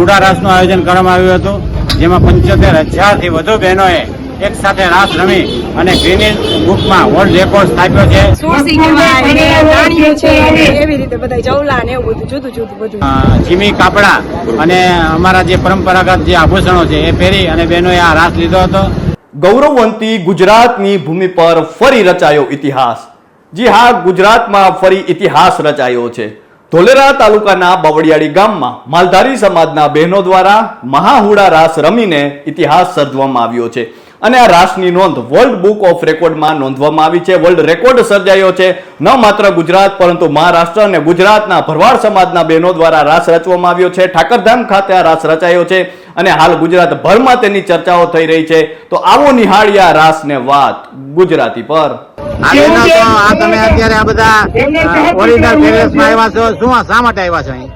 હુડા રાસનું આયોજન કરવામાં આવ્યું હતું, જેમાં 75,000 થી વધુ બહેનોએ એક સાથે રાસ રમી અને ગિનીઝ બુકમાં વર્લ્ડ રેકોર્ડ સ્થાપ્યો છે. ચીમી કાપડા અને અમારા જે પરંપરાગત જે આભૂષણો છે એ પહેરી અને બહેનોએ આ રાસ લીધો હતો. ગૌરવવંતી ગુજરાતની ભૂમિ પર ફરી રચાયો ઇતિહાસ. જી હા, ગુજરાતમાં ફરી ઇતિહાસ રચાયો છે. ધોલેરા તાલુકાના બવડિયાળી ગામમાં માલધારી સમાજના બહેનો દ્વારા મહાહુડા રાસ રમીને ઇતિહાસ સર્જવામાં આવ્યો છે અને આ રાસની નોંધ વર્લ્ડ બુક ઓફ રેકોર્ડમાં નોંધવામાં આવી છે. વર્લ્ડ રેકોર્ડ સર્જાયો છે. ન માત્ર ગુજરાત પરંતુ મહારાષ્ટ્ર અને ગુજરાતના ભરવાડ સમાજના બહેનો દ્વારા રાસ રચવામાં આવ્યો છે. ઠાકરધામ ખાતે આ રાસ રચાયો છે અને હાલ ગુજરાતભરમાં તેની ચર્ચાઓ થઈ રહી છે. તો આવો નિહાળ્યા રાસને વાત ગુજરાતી પર. તમે અત્યારે આ બધા ઓરિજિનલ પેલેસમાં આવ્યા છો, શું શા માટે આવ્યા છો અહીં?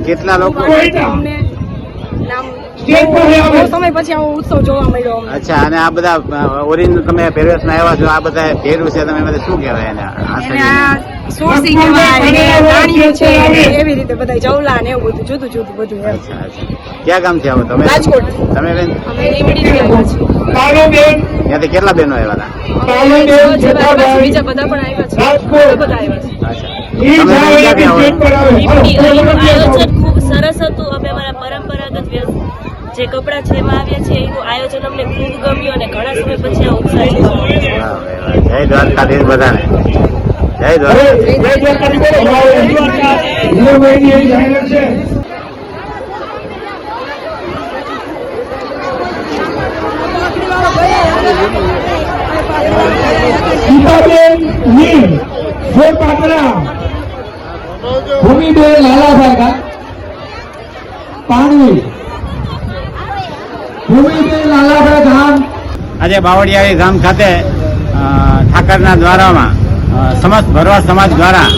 કેટલા લોકો? સમય પછી ઉત્સવ જોવા મળ્યો. અચ્છા, અને આ બધા ઓરિજિનલ તમે પેરિસમાં આવ્યા છો, આ બધા પહેર્યું છે, તમે બધા શું કહેવાય એને? સોસી કહેવાય, રાણીઓ છે, એવી રીતે બધા જવલા ને એવું બધું જુદું જુદું બધું. અચ્છા અચ્છા. ક્યાં ગામ છે આવો તમે? રાજકોટ. તમે બેન? અમે લીમડી આવ્યા છીએ. ત્યાંથી કેટલા બહેનો આવ્યા હતા? બીજા બધા પણ આવ્યા છે. બધા આવ્યા છે. અચ્છા, આયોજન ખૂબ સરસ હતું. અમે અમારા પરંપરાગત જે કપડા છે એમાં આવ્યા છે. એનું આયોજન અમને ખૂબ ગમ્યું અને ઘણા સમય પછી આ ઉત્સાહ. જય દ્વારકાધીશ બધાને. જય દ્વારકા. ભૂમિબેન લાલાભાઈ પાણી ભૂમિબેન લાલાભાઈ ગામ આજે બાવળિયાળી ગામ ખાતે ઠાકરના દ્વારામાં સમસ્ત ભરવાડ સમાજ દ્વારા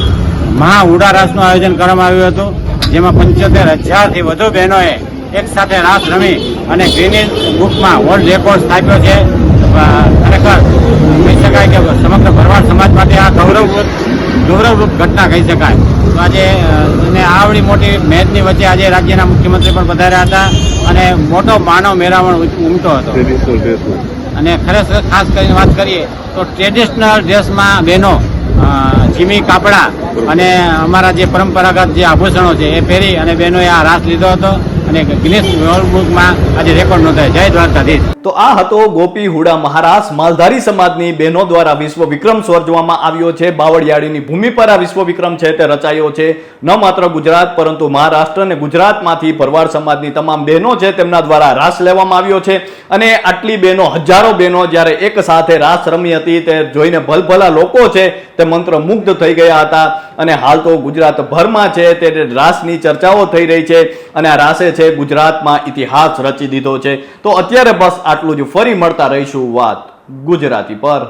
મહાહુડા રાસનું આયોજન કરવામાં આવ્યું હતું, જેમાં 75,000 થી વધુ બહેનોએ એક સાથે રાસ રમી અને ગિનીઝ બુકમાં વર્લ્ડ રેકોર્ડ સ્થાપ્યો છે. ખરેખર કહી શકાય કે સમગ્ર ભરવાડ સમાજ માટે આ ગૌરવરૂપ ઘટના કહી શકાય. તો આજે આવડી મોટી મહેનતની વચ્ચે આજે રાજ્યના મુખ્યમંત્રી પણ પધાર્યા હતા અને મોટો માનવ મેળાવણ ઉમટો હતો. અને ખરેખર ખાસ કરીને વાત કરીએ તો ટ્રેડિશનલ ડ્રેસમાં બહેનો ચીમી કાપડા અને અમારા જે પરંપરાગત જે આભૂષણો છે એ પહેરી અને બહેનોએ આ રાસ લીધો હતો અને ગિનીઝ વર્લ્ડ બુકમાં આજે રેકોર્ડ નોંધાય. જય દ્વારકાધીશ. તો આ હતો ગોપી હુડા મહારાસ માલધારી સમાજની બહેનો દ્વારા વિશ્વ વિક્રમ સર્જવામાં આવ્યો છે. બાવળિયાળીની ભૂમિ પર આ વિશ્વ વિક્રમ છે તે રચાયો છે. ન માત્ર ગુજરાત પરંતુ મહારાષ્ટ્ર અને ગુજરાતમાંથી ભરવાડ સમાજની તમામ બહેનો છે તેમના દ્વારા રાસ લેવામાં આવ્યો છે અને આટલી બહેનો, હજારો બહેનો જ્યારે એક સાથે રાસ રમી હતી તે જોઈને ભલભલા લોકો છે તે મંત્રમુગ્ધ થઈ ગયા હતા અને હાલ તો ગુજરાતભરમાં છે તે રાસની ચર્ચાઓ થઈ રહી છે અને આ રાસે છે ગુજરાતમાં ઇતિહાસ રચી દીધો છે. તો અત્યારે બસ આટલું જ. ફરી મળતા રહીશું વાત ગુજરાતી પર.